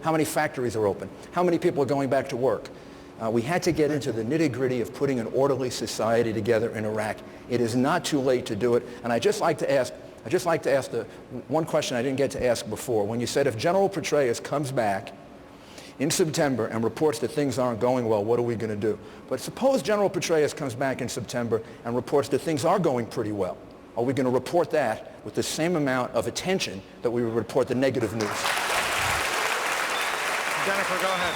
how many factories are open, how many people are going back to work. We had to get into the nitty-gritty of putting an orderly society together in Iraq. It is not too late to do it. And I'd just like to ask the one question I didn't get to ask before. When you said if General Petraeus comes back in September and reports that things aren't going well, what are we going to do? But suppose General Petraeus comes back in September and reports that things are going pretty well. Are we going to report that with the same amount of attention that we would report the negative news? Jennifer, go ahead.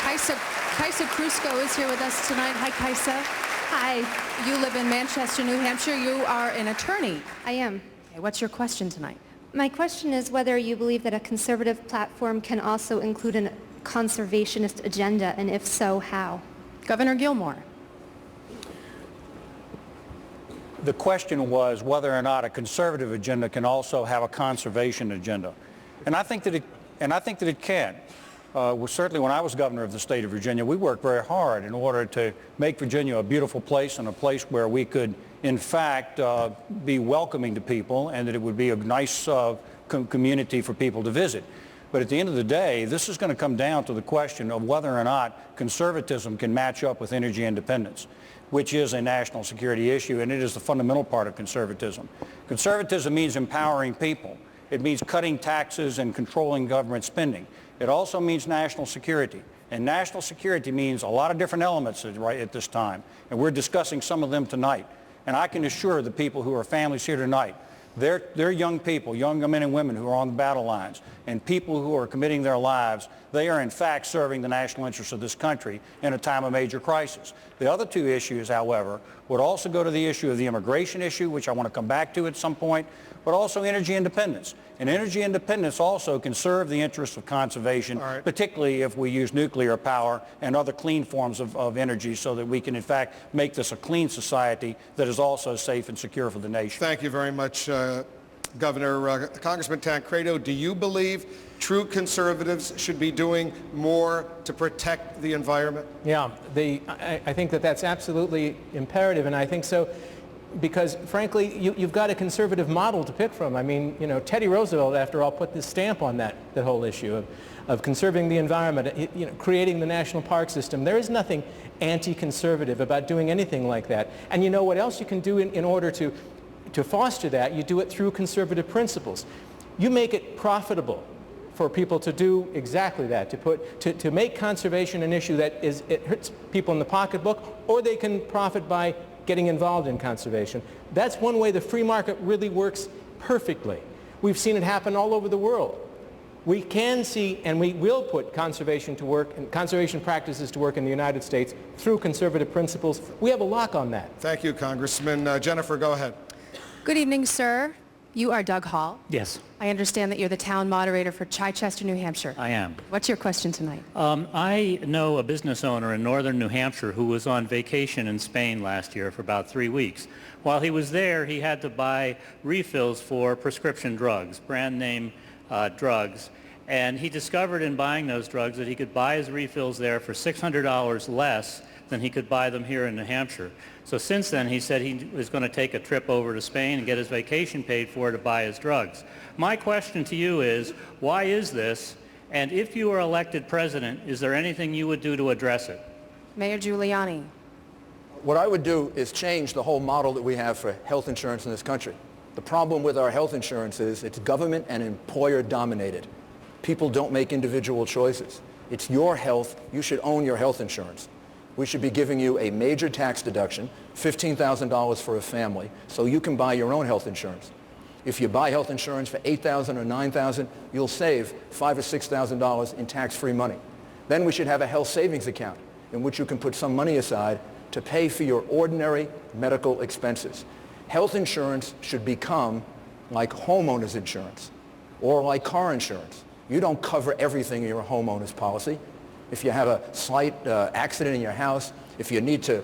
Kaisa Krusko is here with us tonight. Hi, Kaisa. Hi. You live in Manchester, New Hampshire. You are an attorney. I am. Okay, what's your question tonight? My question is whether you believe that a conservative platform can also include a conservationist agenda, and if so, how? Governor Gilmore. The question was whether or not a conservative agenda can also have a conservation agenda. And I think that it can. Certainly when I was governor of the state of Virginia, we worked very hard in order to make Virginia a beautiful place and a place where we could, in fact, be welcoming to people and that it would be a nice community for people to visit. But at the end of the day, this is going to come down to the question of whether or not conservatism can match up with energy independence, which is a national security issue, and it is the fundamental part of conservatism. Conservatism means empowering people. It means cutting taxes and controlling government spending. It also means national security. And national security means a lot of different elements right at this time. And we're discussing some of them tonight. And I can assure the people who are families here tonight, they're young people, young men and women who are on the battle lines, and people who are committing their lives. They are in fact serving the national interests of this country in a time of major crisis. The other two issues, however, would also go to the issue of the immigration issue, which I want to come back to at some point, but also energy independence. And energy independence also can serve the interests of conservation, particularly if we use nuclear power and other clean forms of energy so that we can, in fact, make this a clean society that is also safe and secure for the nation. Thank you very much, Governor. Congressman Tancredo, do you believe true conservatives should be doing more to protect the environment? Yeah, I think that that's absolutely imperative, and I think so because, frankly, you've got a conservative model to pick from. I mean, you know, Teddy Roosevelt, after all, put this stamp on that whole issue of conserving the environment, creating the national park system. There is nothing anti-conservative about doing anything like that. And you know what else you can do in order to foster that? You do it through conservative principles. You make it profitable for people to do exactly that, to make conservation an issue that it hurts people in the pocketbook, or they can profit by getting involved in conservation. That's one way the free market really works perfectly. We've seen it happen all over the world. We can see, and we will put conservation to work, and conservation practices to work in the United States through conservative principles. We have a lock on that. Thank you, Congressman. Jennifer, go ahead. Good evening, sir. You are Doug Hall. Yes. I understand that you're the town moderator for Chichester, New Hampshire. I am. What's your question tonight? I know a business owner in northern New Hampshire who was on vacation in Spain last year for about 3 weeks. While he was there, he had to buy refills for prescription drugs, brand name drugs. And he discovered in buying those drugs that he could buy his refills there for $600 less than he could buy them here in New Hampshire. So since then, he said he was going to take a trip over to Spain and get his vacation paid for to buy his drugs. My question to you is, why is this? And if you were elected president, is there anything you would do to address it? Mayor Giuliani. What I would do is change the whole model that we have for health insurance in this country. The problem with our health insurance is it's government and employer dominated. People don't make individual choices. It's your health. You should own your health insurance. We should be giving you a major tax deduction, $15,000 for a family, so you can buy your own health insurance. If you buy health insurance for $8,000 or $9,000, you'll save $5,000 or $6,000 in tax-free money. Then we should have a health savings account in which you can put some money aside to pay for your ordinary medical expenses. Health insurance should become like homeowners insurance or like car insurance. You don't cover everything in your homeowner's policy. If you have a slight accident in your house, if you need to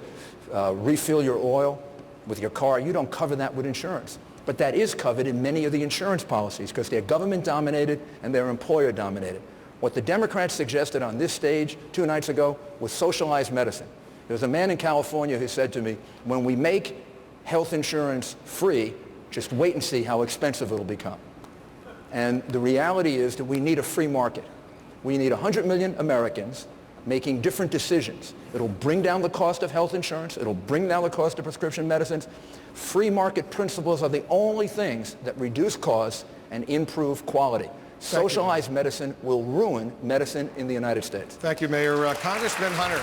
refill your oil with your car, you don't cover that with insurance. But that is covered in many of the insurance policies because they're government-dominated and they're employer-dominated. What the Democrats suggested on this stage 2 nights ago was socialized medicine. There was a man in California who said to me, when we make health insurance free, just wait and see how expensive it'll become. And the reality is that we need a free market. We need 100 million Americans making different decisions. It'll bring down the cost of health insurance. It'll bring down the cost of prescription medicines. Free market principles are the only things that reduce costs and improve quality. Socialized medicine will ruin medicine in the United States. Thank you, Mayor. Congressman Hunter,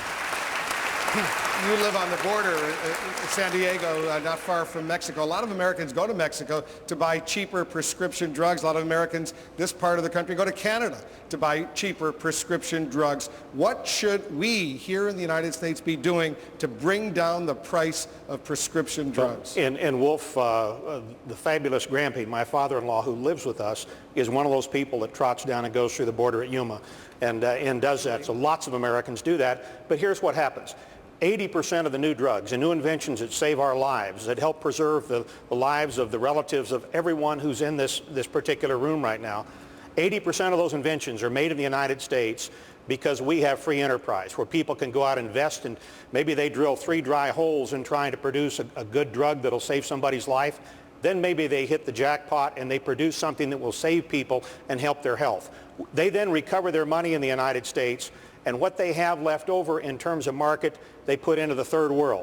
you live on the border in San Diego, not far from Mexico. A lot of Americans go to Mexico to buy cheaper prescription drugs. A lot of Americans, this part of the country, go to Canada to buy cheaper prescription drugs. What should we here in the United States be doing to bring down the price of prescription drugs? And Wolf, the fabulous Grampy, my father-in-law who lives with us, is one of those people that trots down and goes through the border at Yuma and does that. So lots of Americans do that. But here's what happens. 80% of the new drugs and new inventions that save our lives, that help preserve the lives of the relatives of everyone who's in this particular room right now, 80% of those inventions are made in the United States because we have free enterprise where people can go out and invest, and maybe they drill 3 dry holes in trying to produce a good drug that'll save somebody's life. Then maybe they hit the jackpot and they produce something that will save people and help their health. They then recover their money in the United States, and what they have left over in terms of market, they put into the third world.